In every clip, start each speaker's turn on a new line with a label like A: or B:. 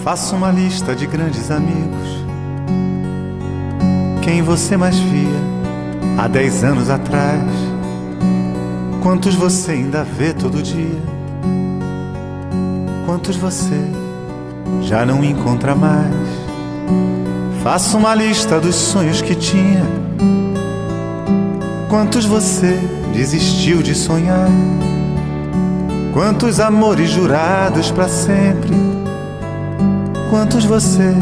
A: Faça uma lista de grandes amigos. Quem você mais via há 10 anos atrás? Quantos você ainda vê todo dia? Quantos você já não encontra mais? Faça uma lista dos sonhos que tinha. Quantos você desistiu de sonhar? Quantos amores jurados pra sempre? Quantos você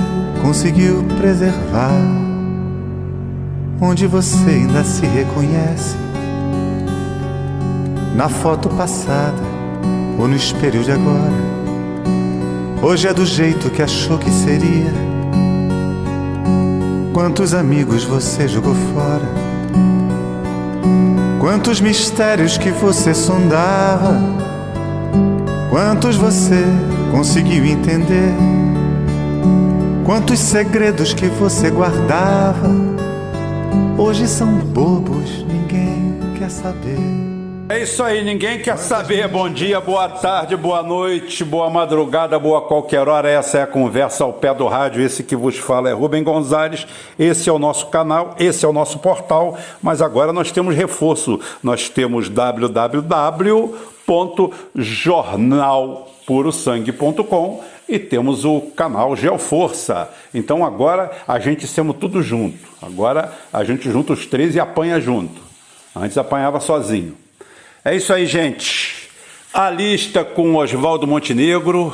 A: conseguiu preservar? Onde você ainda se reconhece? Na foto passada ou no espelho de agora? Hoje é do jeito que achou que seria? Quantos amigos você jogou fora? Quantos mistérios que você sondava? Quantos você conseguiu entender? Quantos segredos que você guardava? Hoje são bobos, ninguém quer saber.
B: É isso aí, ninguém quer saber. Bom dia, boa tarde, boa noite, boa madrugada, boa qualquer hora. Essa é a conversa ao pé do rádio. Esse que vos fala é Rubem Gonzalez. Esse é o nosso canal, esse é o nosso portal. Mas agora nós temos reforço. Nós temos www.jornalpurosangue.com e temos o canal Geoforça. Então agora a gente somos tudo junto. Agora a gente junta os três e apanha junto. Antes apanhava sozinho. É isso aí, gente. A lista com Oswaldo Montenegro,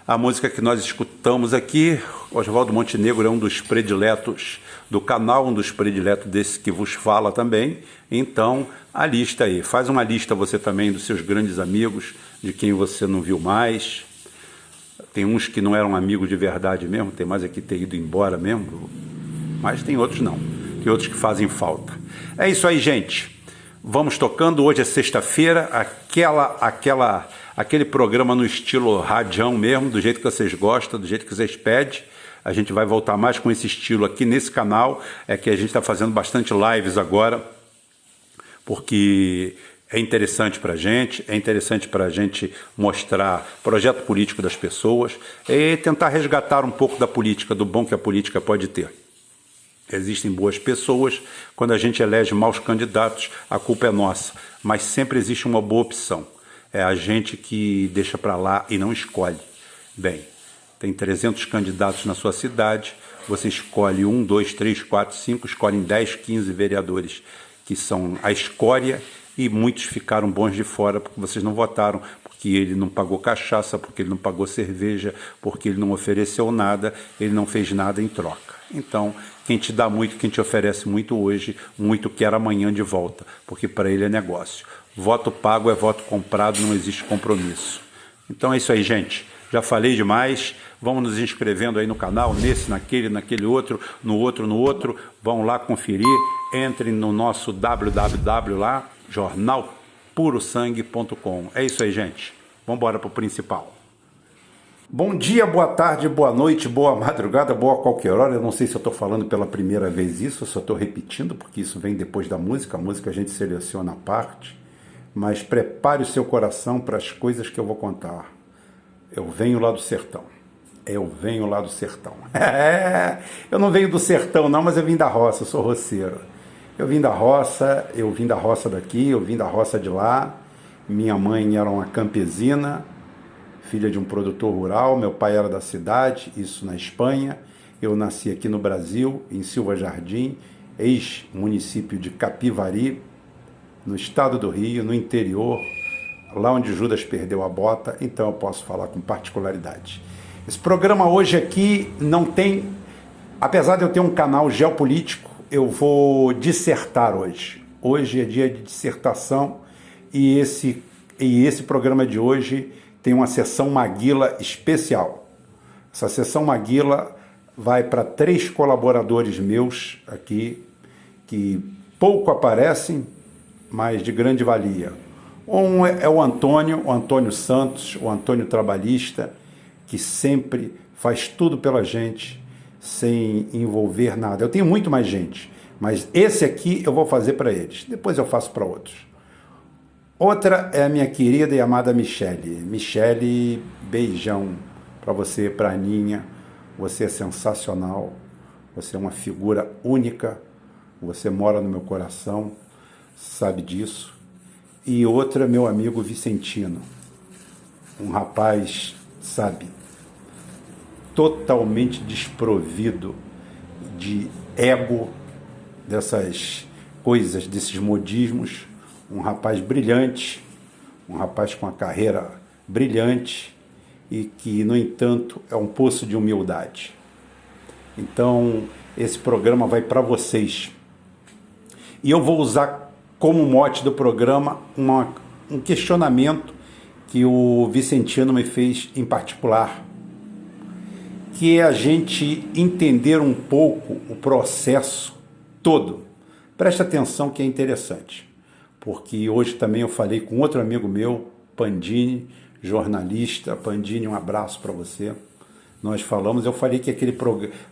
B: a música que nós escutamos aqui. Oswaldo Montenegro é um dos prediletos do canal, um dos prediletos desse que vos fala também. Então, a lista aí. Faz uma lista você também dos seus grandes amigos, de quem você não viu mais. Tem uns que não eram amigos de verdade mesmo, tem mais aqui ter ido embora mesmo, mas tem outros não. Tem outros que fazem falta. É isso aí, gente. Vamos tocando, hoje é sexta-feira, aquele programa no estilo radião mesmo, do jeito que vocês gostam, do jeito que vocês pedem. A gente vai voltar mais com esse estilo aqui nesse canal, é que a gente está fazendo bastante lives agora, porque é interessante para a gente mostrar o projeto político das pessoas e tentar resgatar um pouco da política, do bom que a política pode ter. Existem boas pessoas, quando a gente elege maus candidatos, a culpa é nossa, mas sempre existe uma boa opção. É a gente que deixa para lá e não escolhe. Bem, tem 300 candidatos na sua cidade, você escolhe 1, 2, 3, 4, 5, escolhem 10, 15 vereadores, que são a escória, e muitos ficaram bons de fora porque vocês não votaram, porque ele não pagou cachaça, porque ele não pagou cerveja, porque ele não ofereceu nada, ele não fez nada em troca. Então, quem te dá muito, quem te oferece muito hoje, muito quer amanhã de volta, porque para ele é negócio. Voto pago é voto comprado, não existe compromisso. Então é isso aí, gente. Já falei demais. Vamos nos inscrevendo aí no canal, nesse, naquele outro, no outro. Vão lá conferir. Entrem no nosso www lá, jornalpurosangue.com. É isso aí, gente. Vamos embora para o principal. Bom dia, boa tarde, boa noite, boa madrugada, boa qualquer hora. Eu não sei se eu estou falando pela primeira vez isso, eu só estou repetindo, porque isso vem depois da música. A música a gente seleciona a parte. Mas prepare o seu coração para as coisas que eu vou contar. Eu venho lá do sertão. Eu não venho do sertão não, mas eu vim da roça, eu sou roceiro. Eu vim da roça daqui, eu vim da roça de lá. Minha mãe era uma campesina, filha de um produtor rural, meu pai era da cidade, isso na Espanha. Eu nasci aqui no Brasil, em Silva Jardim, ex-município de Capivari, no estado do Rio, no interior, lá onde Judas perdeu a bota, então eu posso falar com particularidade. Esse programa hoje aqui não tem, apesar de eu ter um canal geopolítico, eu vou dissertar hoje. Hoje é dia de dissertação e esse programa de hoje tem uma sessão Maguila especial. Essa sessão Maguila vai para 3 colaboradores meus aqui, que pouco aparecem, mas de grande valia. Um é o Antônio Santos, o Antônio trabalhista, que sempre faz tudo pela gente, sem envolver nada. Eu tenho muito mais gente, mas esse aqui eu vou fazer para eles. Depois eu faço para outros. Outra é a minha querida e amada Michele. Michele, beijão para você, para a Aninha. Você é sensacional, você é uma figura única, você mora no meu coração, sabe disso. E outra, meu amigo Vicentino, um rapaz, sabe, totalmente desprovido de ego, dessas coisas, desses modismos, um rapaz brilhante, um rapaz com uma carreira brilhante e que, no entanto, é um poço de humildade. Então, esse programa vai para vocês. E eu vou usar como mote do programa um questionamento que o Vicentino me fez em particular, que é a gente entender um pouco o processo todo. Presta atenção que é interessante, porque hoje também eu falei com outro amigo meu, Pandini, jornalista. Pandini, um abraço para você. Nós falamos, eu falei que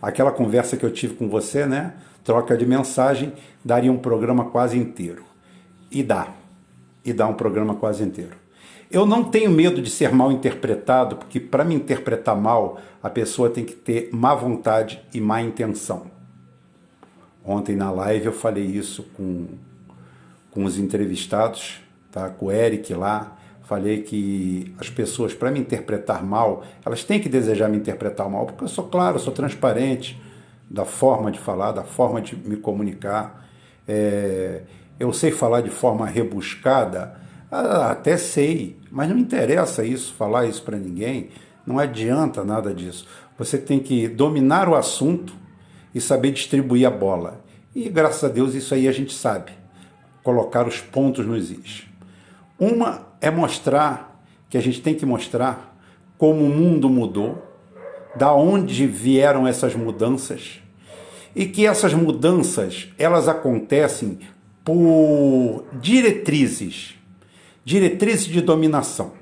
B: aquela conversa que eu tive com você, né, troca de mensagem, daria um programa quase inteiro. E dá um programa quase inteiro. Eu não tenho medo de ser mal interpretado, porque para me interpretar mal, a pessoa tem que ter má vontade e má intenção. Ontem na live eu falei isso com os entrevistados, tá? Com o Eric lá. Falei que as pessoas, para me interpretar mal, elas têm que desejar me interpretar mal, porque eu sou claro, eu sou transparente da forma de falar, da forma de me comunicar. Eu sei falar de forma rebuscada, até sei, mas não me interessa isso, falar isso para ninguém, não adianta nada disso. Você tem que dominar o assunto e saber distribuir a bola. E graças a Deus isso aí a gente sabe, colocar os pontos nos is. Uma é mostrar, que a gente tem que mostrar como o mundo mudou, da onde vieram essas mudanças, e que essas mudanças, elas acontecem por diretrizes de dominação.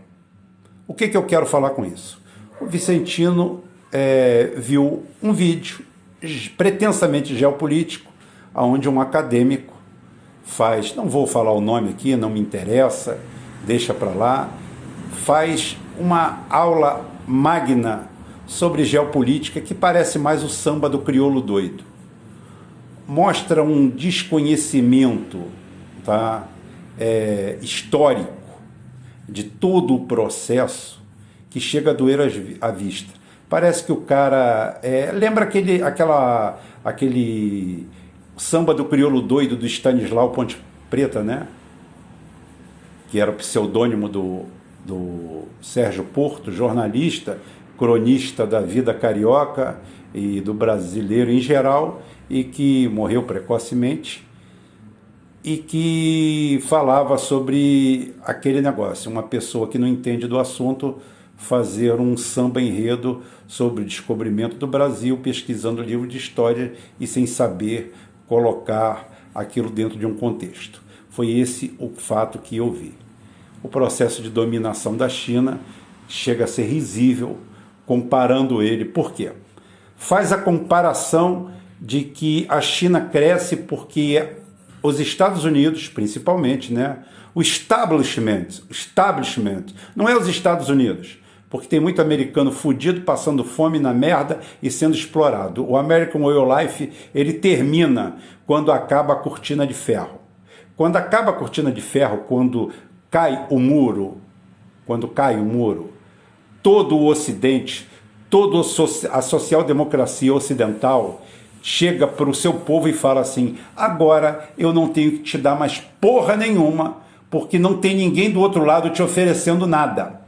B: O que eu quero falar com isso? O Vicentino viu um vídeo pretensamente geopolítico, onde um acadêmico faz, não vou falar o nome aqui, não me interessa, deixa para lá, faz uma aula magna sobre geopolítica que parece mais o samba do crioulo doido. Mostra um desconhecimento, tá, histórico de todo o processo que chega a doer à vista. Parece que o cara... lembra aquele samba do crioulo doido do Stanislau Ponte Preta, né? Que era o pseudônimo do Sérgio Porto, jornalista, cronista da vida carioca e do brasileiro em geral, e que morreu precocemente, e que falava sobre aquele negócio, uma pessoa que não entende do assunto fazer um samba enredo sobre o descobrimento do Brasil, pesquisando livro de história e sem saber colocar aquilo dentro de um contexto. Foi esse o fato que eu vi. O processo de dominação da China chega a ser risível, comparando ele. Por quê? Faz a comparação de que a China cresce porque os Estados Unidos, principalmente, né, o establishment, não é os Estados Unidos, porque tem muito americano fudido, passando fome na merda e sendo explorado. O American Way of Life, ele termina quando acaba a cortina de ferro. Quando acaba a cortina de ferro, quando cai o muro, todo o Ocidente, toda a social-democracia ocidental chega para o seu povo e fala assim: agora eu não tenho que te dar mais porra nenhuma, porque não tem ninguém do outro lado te oferecendo nada.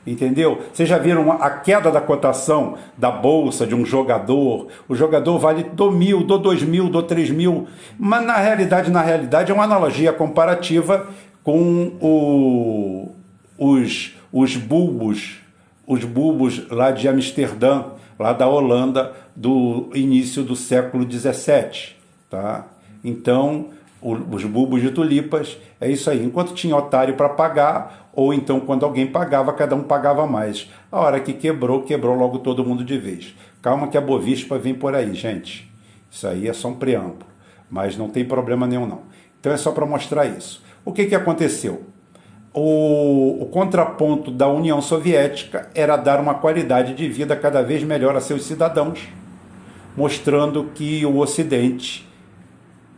B: Entendeu? Vocês já viram a queda da cotação da bolsa de um jogador? O jogador vale do 1.000, do 2.000, do 3.000, mas na realidade é uma analogia comparativa com os bulbos lá de Amsterdã, lá da Holanda, do início do século XVII, tá? Então, os bulbos de tulipas, é isso aí. Enquanto tinha otário para pagar, ou então quando alguém pagava, cada um pagava mais. A hora que quebrou logo todo mundo de vez. Calma que a Bovespa vem por aí, gente. Isso aí é só um preâmbulo, mas não tem problema nenhum não. Então é só para mostrar isso. O que aconteceu? o contraponto da União Soviética era dar uma qualidade de vida cada vez melhor a seus cidadãos, mostrando que o Ocidente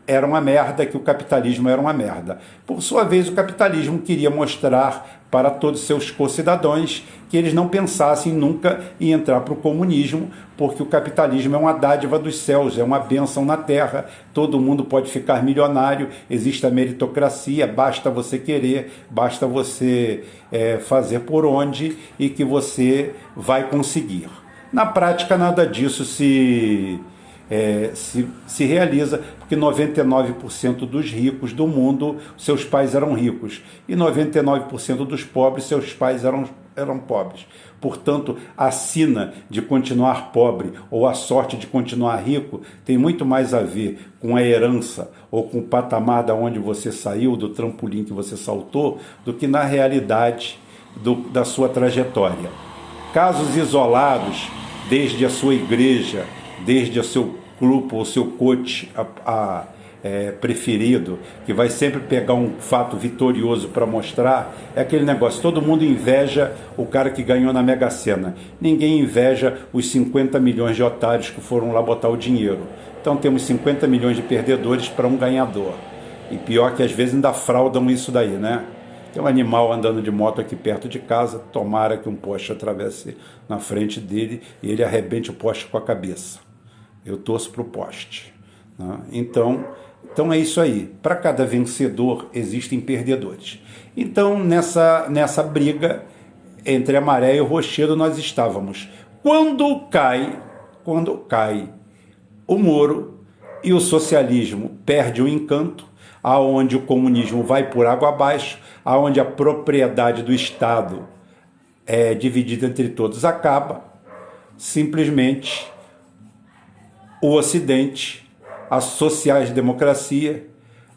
B: era uma merda, que o capitalismo era uma merda. Por sua vez, o capitalismo queria mostrar para todos seus concidadãos que eles não pensassem nunca em entrar para o comunismo, porque o capitalismo é uma dádiva dos céus, é uma bênção na terra, todo mundo pode ficar milionário, existe a meritocracia, basta você querer, basta você fazer por onde e que você vai conseguir. Na prática, nada disso se realiza, porque 99% dos ricos do mundo, seus pais eram ricos, e 99% dos pobres, seus pais eram pobres. Portanto, a sina de continuar pobre ou a sorte de continuar rico tem muito mais a ver com a herança ou com o patamar da onde você saiu, do trampolim que você saltou, do que na realidade da sua trajetória. Casos isolados, desde a sua igreja, desde o seu grupo ou seu coach preferido, que vai sempre pegar um fato vitorioso para mostrar, é aquele negócio, todo mundo inveja o cara que ganhou na Mega Sena, ninguém inveja os 50 milhões de otários que foram lá botar o dinheiro. Então temos 50 milhões de perdedores para um ganhador, e pior que às vezes ainda fraudam isso daí, né? Tem um animal andando de moto aqui perto de casa, tomara que um poste atravesse na frente dele e ele arrebente o poste com a cabeça. Eu torço para o poste. Né? Então é isso aí. Para cada vencedor existem perdedores. Então, nessa briga entre a maré e o rochedo nós estávamos. Quando cai o Moro e o socialismo perde o encanto, aonde o comunismo vai por água abaixo, aonde a propriedade do Estado é dividida entre todos acaba, simplesmente o Ocidente, a social-democracia,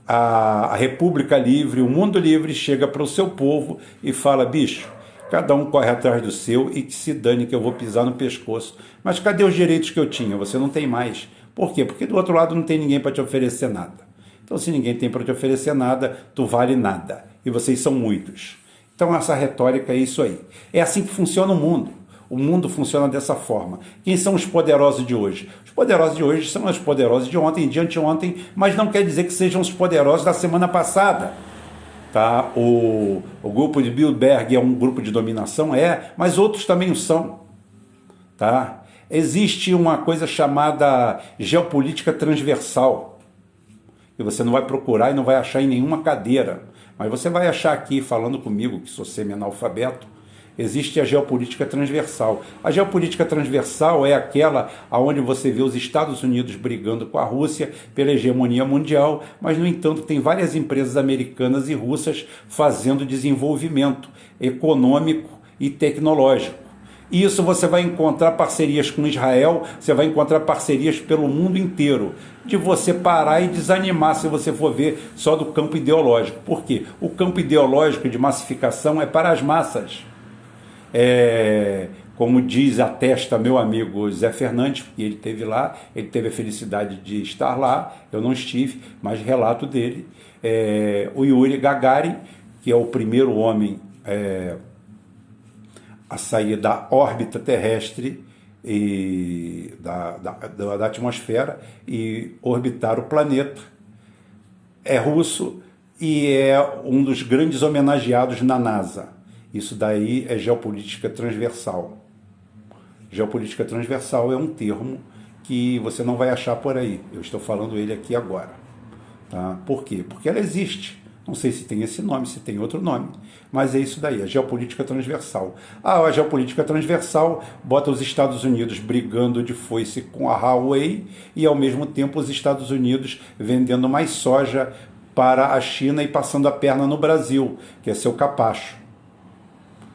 B: a República Livre, o mundo livre chega para o seu povo e fala, bicho, cada um corre atrás do seu e que se dane que eu vou pisar no pescoço. Mas cadê os direitos que eu tinha? Você não tem mais. Por quê? Porque do outro lado não tem ninguém para te oferecer nada. Então se ninguém tem para te oferecer nada, tu vale nada. E vocês são muitos. Então essa retórica é isso aí. É assim que funciona o mundo. O mundo funciona dessa forma. Quem são os poderosos de hoje? Os poderosos de hoje são os poderosos de ontem, de anteontem, mas não quer dizer que sejam os poderosos da semana passada. Tá? O grupo de Bilderberg é um grupo de dominação? Mas outros também o são. Tá? Existe uma coisa chamada geopolítica transversal, que você não vai procurar e não vai achar em nenhuma cadeira, mas você vai achar aqui, falando comigo, que sou semi-analfabeto. Existe a geopolítica transversal. A geopolítica transversal é aquela onde você vê os Estados Unidos brigando com a Rússia pela hegemonia mundial, mas, no entanto, tem várias empresas americanas e russas fazendo desenvolvimento econômico e tecnológico. Isso você vai encontrar parcerias com Israel, você vai encontrar parcerias pelo mundo inteiro, de você parar e desanimar se você for ver só do campo ideológico. Por quê? O campo ideológico de massificação é para as massas. Como atesta meu amigo Zé Fernandes, que ele esteve lá, ele teve a felicidade de estar lá, eu não estive, mas relato dele. O Yuri Gagarin, que é o primeiro homem a sair da órbita terrestre e da atmosfera e orbitar o planeta, é russo e é um dos grandes homenageados na NASA. Isso daí é geopolítica transversal. Geopolítica transversal é um termo que você não vai achar por aí. Eu estou falando ele aqui agora. Tá? Por quê? Porque ela existe. Não sei se tem esse nome, se tem outro nome, mas é isso daí, a geopolítica transversal. A geopolítica transversal bota os Estados Unidos brigando de foice com a Huawei e, ao mesmo tempo, os Estados Unidos vendendo mais soja para a China e passando a perna no Brasil, que é seu capacho.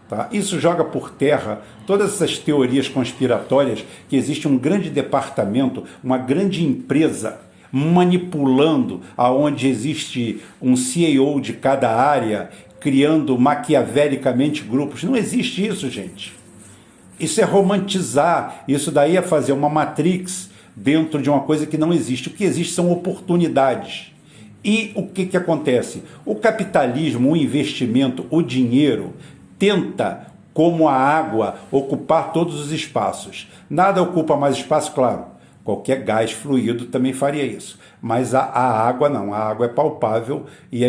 B: Tá? Isso joga por terra todas essas teorias conspiratórias que existe um grande departamento, uma grande empresa manipulando, aonde existe um CEO de cada área, criando maquiavelicamente grupos. Não existe isso, gente. Isso é romantizar, isso daí é fazer uma Matrix dentro de uma coisa que não existe. O que existe são oportunidades. E o que acontece? O capitalismo, o investimento, o dinheiro tenta, como a água, ocupar todos os espaços. Nada ocupa mais espaço, claro. Qualquer gás fluido também faria isso. Mas a água não, a água é palpável e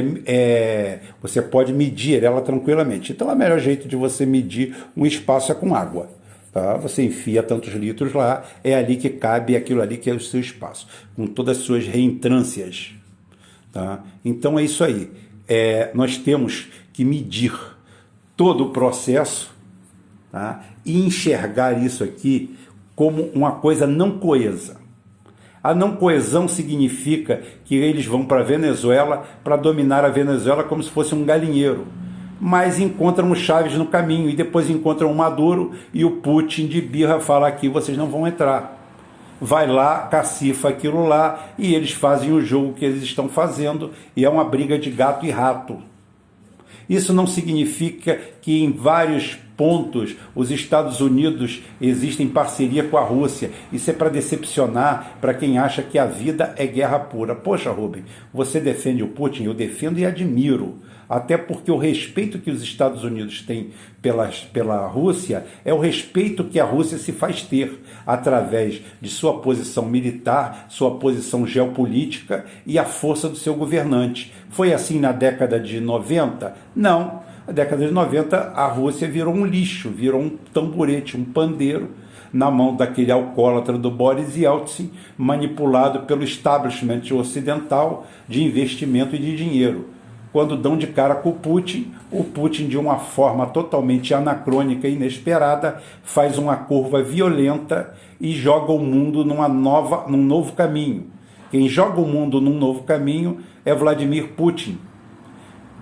B: você pode medir ela tranquilamente. Então, o melhor jeito de você medir um espaço é com água. Tá? Você enfia tantos litros lá, é ali que cabe aquilo ali que é o seu espaço, com todas as suas reentrâncias. Tá? Então é isso aí. Nós temos que medir todo o processo, tá? E enxergar isso aqui como uma coisa não coesa. A não coesão significa que eles vão para a Venezuela para dominar a Venezuela como se fosse um galinheiro. Mas encontram o Chaves no caminho e depois encontram o Maduro e o Putin de birra fala aqui vocês não vão entrar. Vai lá, cacifa aquilo lá e eles fazem o jogo que eles estão fazendo e é uma briga de gato e rato. Isso não significa que em vários pontos os Estados Unidos existem parceria com a Rússia. Isso é para decepcionar para quem acha que a vida é guerra pura. Poxa, Rubem, você defende o Putin? Eu defendo e admiro. Até porque o respeito que os Estados Unidos têm pela Rússia é o respeito que a Rússia se faz ter através de sua posição militar, sua posição geopolítica e a força do seu governante. Foi assim na década de 90? Não. Na década de 90 a Rússia virou um lixo, virou um tamborete, um pandeiro na mão daquele alcoólatra do Boris Yeltsin, manipulado pelo establishment ocidental de investimento e de dinheiro. Quando dão de cara com o Putin, de uma forma totalmente anacrônica e inesperada, faz uma curva violenta e joga o mundo num novo caminho. Quem joga o mundo num novo caminho é Vladimir Putin.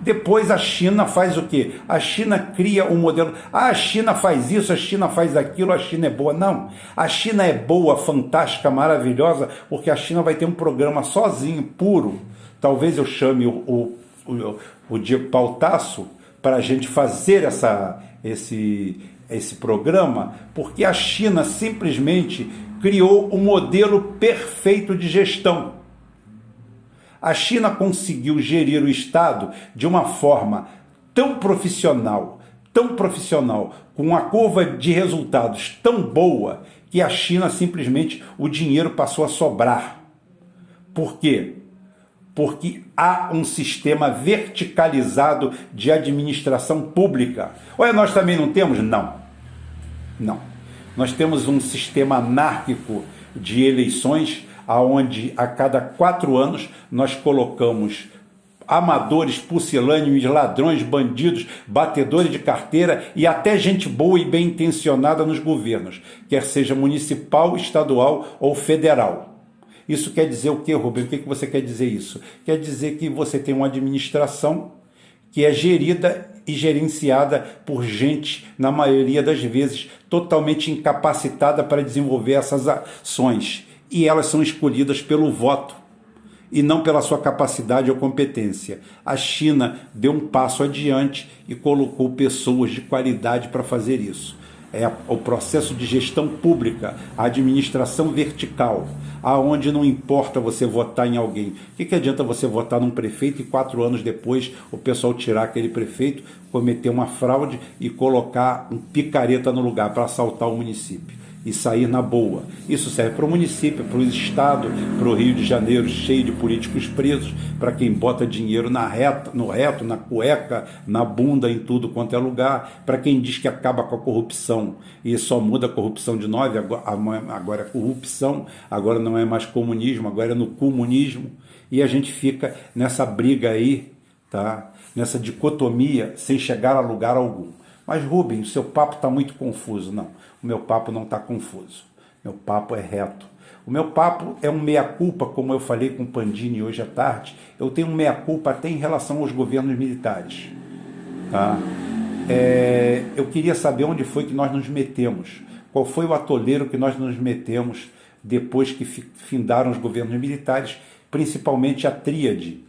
B: Depois a China faz o quê? A China cria um modelo. A China faz isso, a China faz aquilo, a China é boa. Não, a China é boa, fantástica, maravilhosa, porque a China vai ter um programa sozinho, puro. Talvez eu chame o Diego Pautasso para a gente fazer esse programa, porque a China simplesmente criou um modelo perfeito de gestão. A China conseguiu gerir o Estado de uma forma tão profissional, com uma curva de resultados tão boa, que a China simplesmente, o dinheiro passou a sobrar. Por quê? Porque há um sistema verticalizado de administração pública. Olha, nós também não temos? Não. Nós temos um sistema anárquico de eleições, onde a cada 4 anos nós colocamos amadores, pusilânimes, ladrões, bandidos, batedores de carteira e até gente boa e bem intencionada nos governos, quer seja municipal, estadual ou federal. Isso quer dizer o quê, Rubem? O que você quer dizer isso? Quer dizer que você tem uma administração que é gerida e gerenciada por gente, na maioria das vezes, totalmente incapacitada para desenvolver essas ações. E elas são escolhidas pelo voto e não pela sua capacidade ou competência. A China deu um passo adiante e colocou pessoas de qualidade para fazer isso. É o processo de gestão pública, a administração vertical, aonde não importa você votar em alguém. O que adianta você votar num prefeito e 4 anos depois o pessoal tirar aquele prefeito, cometer uma fraude e colocar um picareta no lugar para assaltar o município e sair na boa? Isso serve para o município, para o estado, para o Rio de Janeiro, cheio de políticos presos, para quem bota dinheiro no reto, na cueca, na bunda, em tudo quanto é lugar, para quem diz que acaba com a corrupção e só muda a corrupção de 9, agora é corrupção, agora não é mais comunismo, agora é no comunismo, e a gente fica nessa briga aí, tá? Nessa dicotomia, sem chegar a lugar algum. Mas, Rubem, o seu papo está muito confuso. Não, o meu papo não está confuso. Meu papo é reto. O meu papo é um meia-culpa, como eu falei com o Pandini hoje à tarde. Eu tenho um meia-culpa até em relação aos governos militares. Tá? Eu queria saber onde foi que nós nos metemos. Qual foi o atoleiro que nós nos metemos depois que findaram os governos militares, principalmente a tríade.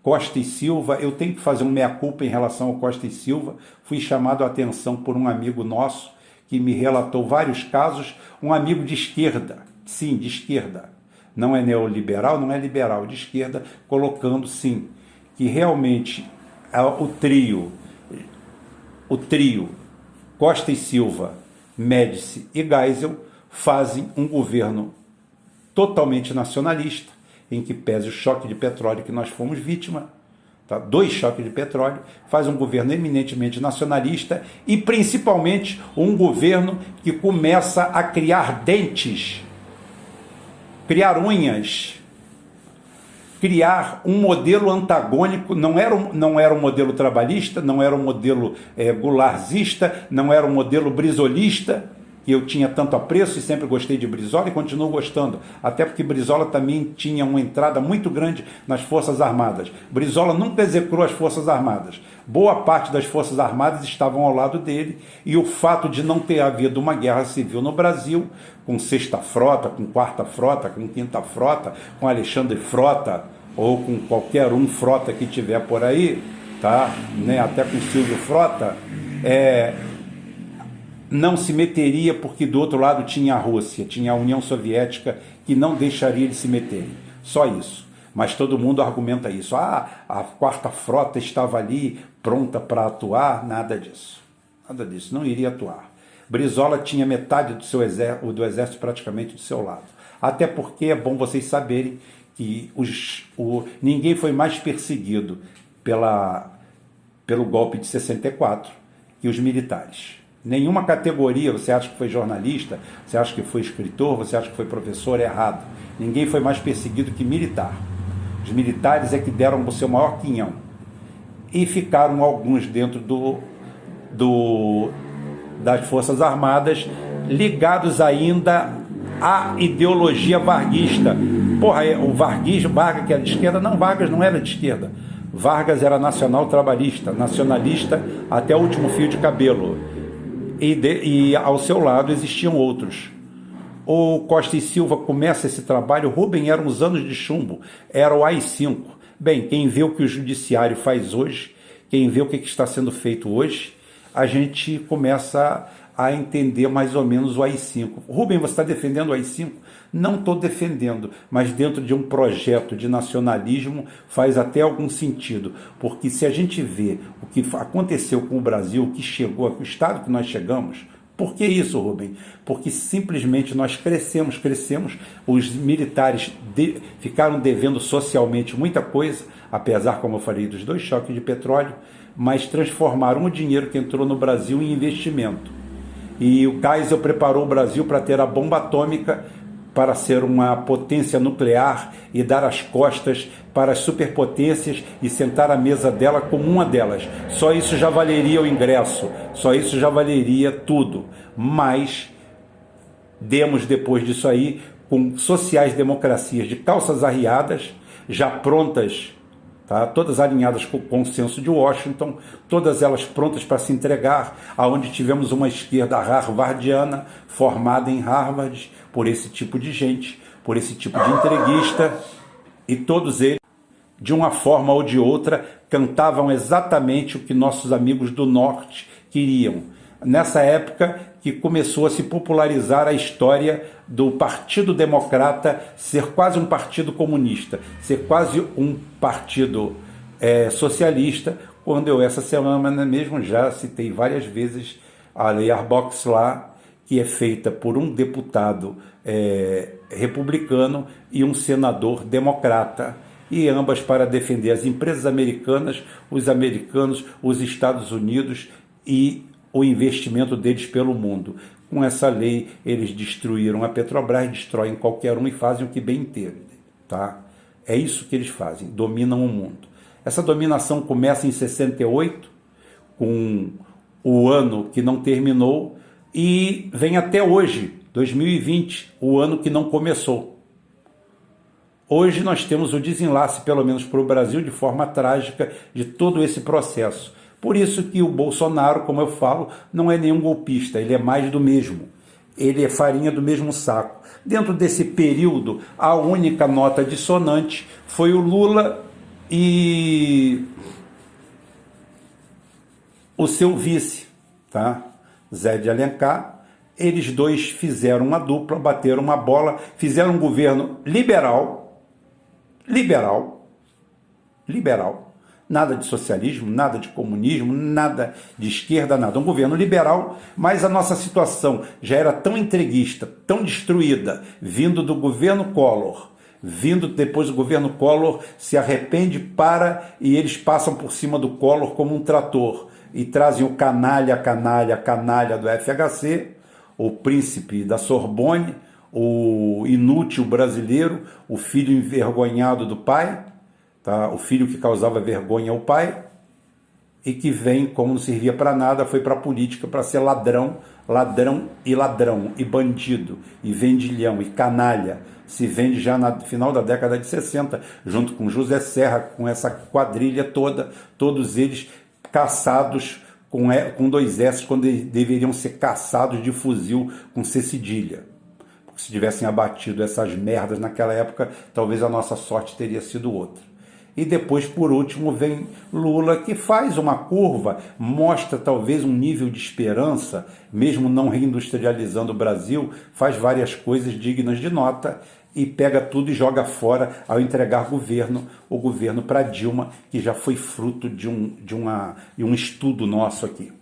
B: Costa e Silva. Eu tenho que fazer um meia-culpa em relação ao Costa e Silva. Fui chamado a atenção por um amigo nosso que me relatou vários casos, um amigo de esquerda, sim, de esquerda, não é neoliberal, não é liberal, de esquerda, colocando sim que realmente o trio Costa e Silva, Médici e Geisel fazem um governo totalmente nacionalista, em que pese o choque de petróleo que nós fomos vítima, tá? 2 choques de petróleo, faz um governo eminentemente nacionalista e principalmente um governo que começa a criar dentes, criar unhas, criar um modelo antagônico. Não era um modelo trabalhista, não era um modelo goularzista, não era um modelo brizolista, que eu tinha tanto apreço e sempre gostei de Brizola e continuo gostando, até porque Brizola também tinha uma entrada muito grande nas Forças Armadas. Brizola nunca execrou as Forças Armadas. Boa parte das Forças Armadas estavam ao lado dele, e o fato de não ter havido uma guerra civil no Brasil, com 6ª Frota, com 4ª Frota, com 5ª Frota, com Alexandre Frota, ou com qualquer Frota que tiver por aí, tá? Né? Até com Silvio Frota, não se meteria, porque do outro lado tinha a Rússia, tinha a União Soviética, que não deixaria eles se meterem. Só isso. Mas todo mundo argumenta isso. A 4ª Frota estava ali pronta para atuar. Nada disso. Nada disso. Não iria atuar. Brizola tinha metade do exército praticamente do seu lado. Até porque é bom vocês saberem que ninguém foi mais perseguido pelo golpe de 64 que os militares. Nenhuma categoria, você acha que foi jornalista, você acha que foi escritor, você acha que foi professor, é errado. Ninguém foi mais perseguido que militar. Os militares é que deram o seu maior quinhão. E ficaram alguns dentro das Forças Armadas, ligados ainda à ideologia varguista. Porra, o Vargas que era de esquerda, não, Vargas não era de esquerda. Vargas era nacional trabalhista, nacionalista até o último fio de cabelo. E ao seu lado existiam outros. O Costa e Silva começa esse trabalho. Rubem eram os anos de chumbo, era o AI-5. Bem, quem vê o que o judiciário faz hoje, quem vê o que está sendo feito hoje, a gente começa a entender mais ou menos o AI-5. Rubem, você está defendendo o AI-5? Não estou defendendo, mas dentro de um projeto de nacionalismo faz até algum sentido, porque se a gente vê o que aconteceu com o Brasil, o que chegou, o estado que nós chegamos, por que isso, Rubem? Porque simplesmente nós crescemos, os militares ficaram devendo socialmente muita coisa, apesar, como eu falei, dos 2 choques de petróleo, mas transformaram o dinheiro que entrou no Brasil em investimento. E o Geisel preparou o Brasil para ter a bomba atômica, para ser uma potência nuclear e dar as costas para as superpotências e sentar à mesa dela como uma delas. Só isso já valeria o ingresso, só isso já valeria tudo. Mas demos depois disso aí com sociais-democracias de calças arriadas, já prontas, tá? Todas alinhadas com o consenso de Washington, todas elas prontas para se entregar, aonde tivemos uma esquerda harvardiana, formada em Harvard, por esse tipo de gente, por esse tipo de entreguista, e todos eles, de uma forma ou de outra, cantavam exatamente o que nossos amigos do Norte queriam. Nessa época que começou a se popularizar a história do Partido Democrata ser quase um partido comunista, ser quase um partido socialista, quando eu essa semana mesmo já citei várias vezes a Lei Arbox lá, que é feita por um deputado republicano e um senador democrata, e ambas para defender as empresas americanas, os americanos, os Estados Unidos e o investimento deles pelo mundo. Com essa lei, eles destruíram a Petrobras, destroem qualquer um e fazem o que bem entendem. Tá? É isso que eles fazem, dominam o mundo. Essa dominação começa em 68, com o ano que não terminou, e vem até hoje, 2020, o ano que não começou. Hoje nós temos o desenlace, pelo menos para o Brasil, de forma trágica, de todo esse processo. Por isso que o Bolsonaro, como eu falo, não é nenhum golpista, ele é mais do mesmo. Ele é farinha do mesmo saco. Dentro desse período, a única nota dissonante foi o Lula e o seu vice, tá? Zé de Alencar, eles dois fizeram uma dupla, bateram uma bola, fizeram um governo liberal, nada de socialismo, nada de comunismo, nada de esquerda, nada. Um governo liberal, mas a nossa situação já era tão entreguista, tão destruída, vindo do governo Collor, vindo depois do governo Collor, se arrepende, e eles passam por cima do Collor como um trator e trazem o canalha do FHC, o príncipe da Sorbonne, o inútil brasileiro, o filho envergonhado do pai, tá? O filho que causava vergonha ao pai, e que vem, como não servia para nada, foi para a política para ser ladrão, e bandido, e vendilhão, e canalha. Se vende já no final da década de 60, junto com José Serra, com essa quadrilha toda, todos eles caçados com 2 S, quando eles deveriam ser caçados de fuzil com C cedilha. Porque se tivessem abatido essas merdas naquela época, talvez a nossa sorte teria sido outra. E depois, por último, vem Lula, que faz uma curva, mostra talvez um nível de esperança, mesmo não reindustrializando o Brasil, faz várias coisas dignas de nota e pega tudo e joga fora ao entregar o governo para Dilma, que já foi fruto de um estudo nosso aqui.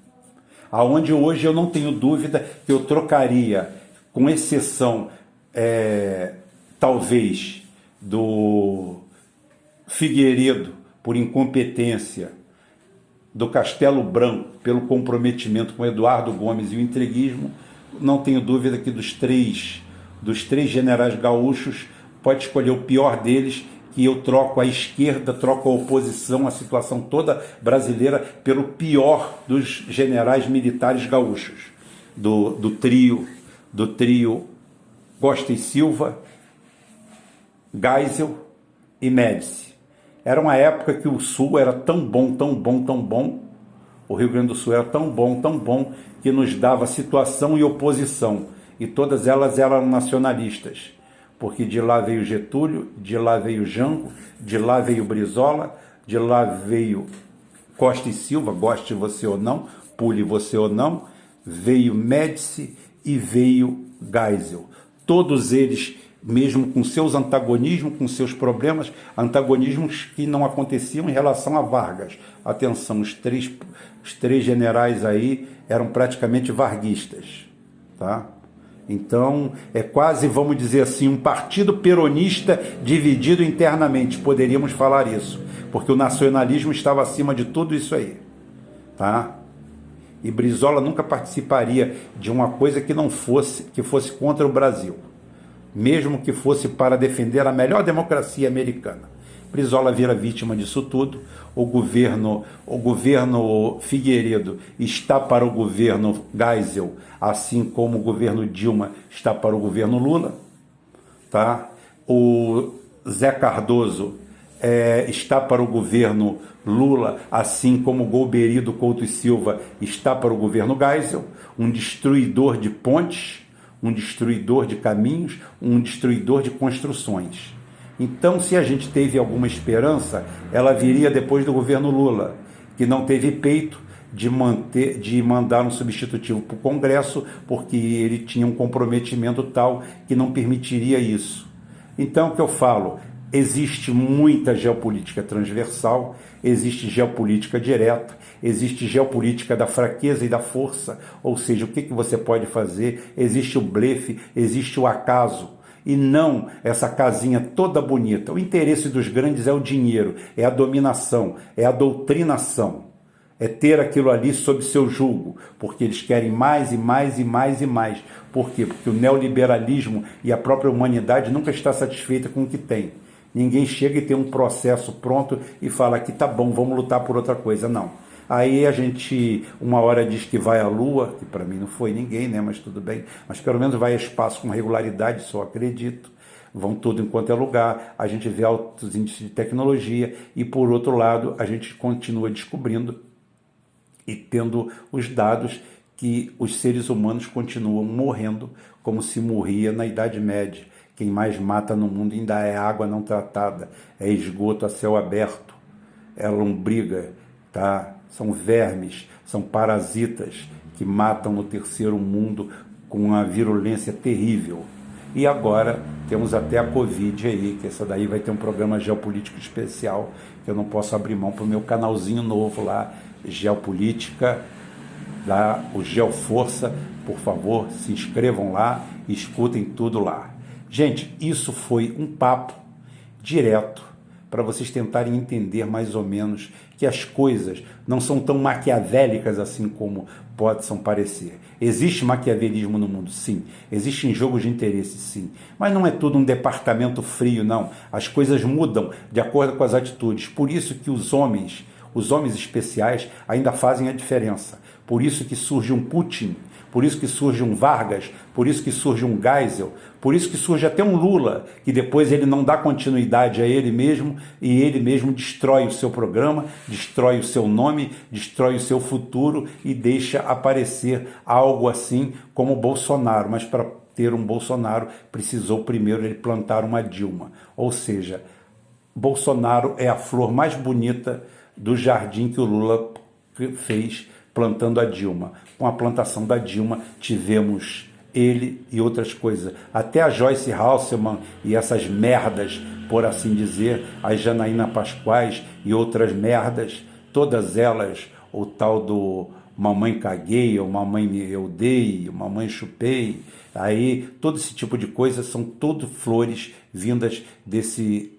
B: Aonde hoje eu não tenho dúvida que eu trocaria, com exceção, talvez, do Figueiredo por incompetência, do Castelo Branco pelo comprometimento com Eduardo Gomes e o entreguismo, não tenho dúvida que dos três generais gaúchos, pode escolher o pior deles, que eu troco a esquerda, troco a oposição, a situação toda brasileira, pelo pior dos generais militares gaúchos, do trio Costa e Silva, Geisel e Médici. Era uma época que o Sul era tão bom, o Rio Grande do Sul era tão bom, que nos dava situação e oposição, e todas elas eram nacionalistas, porque de lá veio Getúlio, de lá veio Jango, de lá veio Brizola, de lá veio Costa e Silva, goste você ou não, pule você ou não, veio Médici e veio Geisel. Todos eles, mesmo com seus antagonismos, com seus problemas, antagonismos que não aconteciam em relação a Vargas. Atenção, os três generais aí eram praticamente varguistas, tá? Então, é quase, vamos dizer assim, um partido peronista dividido internamente, poderíamos falar isso, porque o nacionalismo estava acima de tudo isso aí, tá? E Brizola nunca participaria de uma coisa que fosse contra o Brasil, mesmo que fosse para defender a melhor democracia americana. Brizola vira vítima disso tudo. O governo Figueiredo está para o governo Geisel, assim como o governo Dilma está para o governo Lula, tá? O Zé Cardoso está para o governo Lula, assim como o Golbery Couto e Silva está para o governo Geisel, um destruidor de pontes, um destruidor de caminhos, um destruidor de construções. Então, se a gente teve alguma esperança, ela viria depois do governo Lula, que não teve peito de mandar um substitutivo para o Congresso, porque ele tinha um comprometimento tal que não permitiria isso. Então, o que eu falo? Existe muita geopolítica transversal, existe geopolítica direta, existe geopolítica da fraqueza e da força, ou seja, o que você pode fazer, existe o blefe, existe o acaso, e não essa casinha toda bonita. O interesse dos grandes é o dinheiro, é a dominação, é a doutrinação, é ter aquilo ali sob seu jugo, porque eles querem mais e mais e mais e mais. Por quê? Porque o neoliberalismo e a própria humanidade nunca está satisfeita com o que tem. Ninguém chega e tem um processo pronto e fala que tá bom, vamos lutar por outra coisa. Não. Aí a gente, uma hora diz que vai à Lua, que para mim não foi ninguém, né? Mas tudo bem. Mas pelo menos vai a espaço com regularidade, só acredito. Vão tudo enquanto é lugar. A gente vê altos índices de tecnologia e, por outro lado, a gente continua descobrindo e tendo os dados que os seres humanos continuam morrendo como se morria na Idade Média. Quem mais mata no mundo ainda é água não tratada, é esgoto a céu aberto, é lombriga, tá? São vermes, são parasitas que matam no terceiro mundo com uma virulência terrível. E agora temos até a Covid aí, que essa daí vai ter um programa geopolítico especial, que eu não posso abrir mão para o meu canalzinho novo lá, Geopolítica, o Geoforça. Por favor, se inscrevam lá e escutem tudo lá. Gente, isso foi um papo direto para vocês tentarem entender mais ou menos que as coisas não são tão maquiavélicas assim como possam parecer. Existe maquiavelismo no mundo, sim. Existem jogos de interesse, sim. Mas não é tudo um departamento frio, não. As coisas mudam de acordo com as atitudes. Por isso que os homens especiais ainda fazem a diferença. Por isso que surge um Putin, por isso que surge um Vargas, por isso que surge um Geisel, por isso que surge até um Lula, que depois ele não dá continuidade a ele mesmo e ele mesmo destrói o seu programa, destrói o seu nome, destrói o seu futuro e deixa aparecer algo assim como Bolsonaro. Mas para ter um Bolsonaro precisou primeiro ele plantar uma Dilma. Ou seja, Bolsonaro é a flor mais bonita do jardim que o Lula fez plantando a Dilma. Com a plantação da Dilma, tivemos ele e outras coisas. Até a Joyce Hasselman e essas merdas, por assim dizer, a Janaína Pascoais e outras merdas, todas elas, o tal do mamãe caguei, ou mamãe eu dei, mamãe chupei, aí todo esse tipo de coisa são tudo flores vindas desse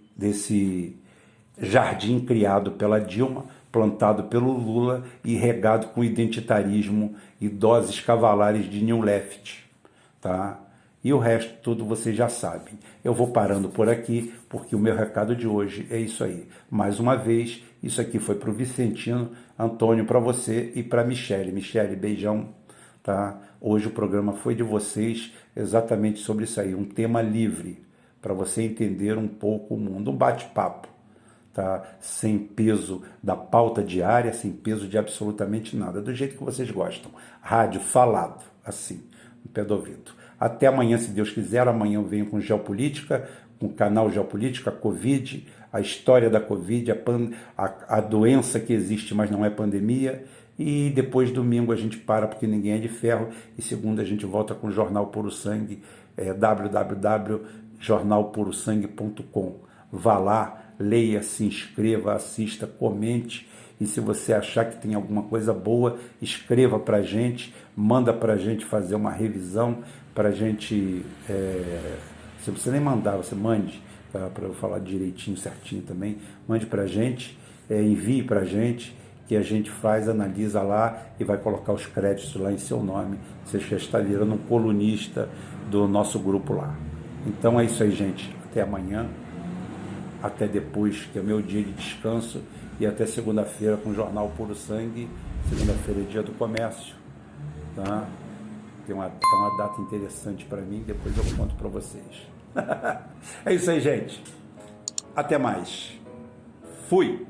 B: jardim criado pela Dilma, plantado pelo Lula e regado com identitarismo e doses cavalares de New Left, tá? E o resto tudo vocês já sabem. Eu vou parando por aqui, porque o meu recado de hoje é isso aí. Mais uma vez, isso aqui foi para o Vicentino, Antônio para você e para Michele. Michele, beijão, tá? Hoje o programa foi de vocês, exatamente sobre isso aí, um tema livre, para você entender um pouco o mundo, um bate-papo. Tá? Sem peso da pauta diária, sem peso de absolutamente nada, do jeito que vocês gostam. Rádio falado, assim, no pé do ouvido. Até amanhã, se Deus quiser. Amanhã eu venho com Geopolítica, com o canal Geopolítica, a Covid, a história da Covid, a doença que existe, mas não é pandemia. E depois, domingo, a gente para, porque ninguém é de ferro. E segunda, a gente volta com o Jornal Puro Sangue, www.jornalpurosangue.com. Vá lá, leia, se inscreva, assista, comente, e se você achar que tem alguma coisa boa, escreva para a gente, manda para a gente fazer uma revisão, para a gente, se você nem mandar, você mande, para eu falar direitinho, certinho também, mande para a gente, envie para a gente, que a gente faz, analisa lá e vai colocar os créditos lá em seu nome, você já está virando um colunista do nosso grupo lá. Então é isso aí, gente, até amanhã. Até depois, que é o meu dia de descanso, e até segunda-feira com o Jornal Puro Sangue. Segunda-feira é dia do comércio, tá? Tem uma data interessante para mim, depois eu conto para vocês. É isso aí, gente. Até mais. Fui!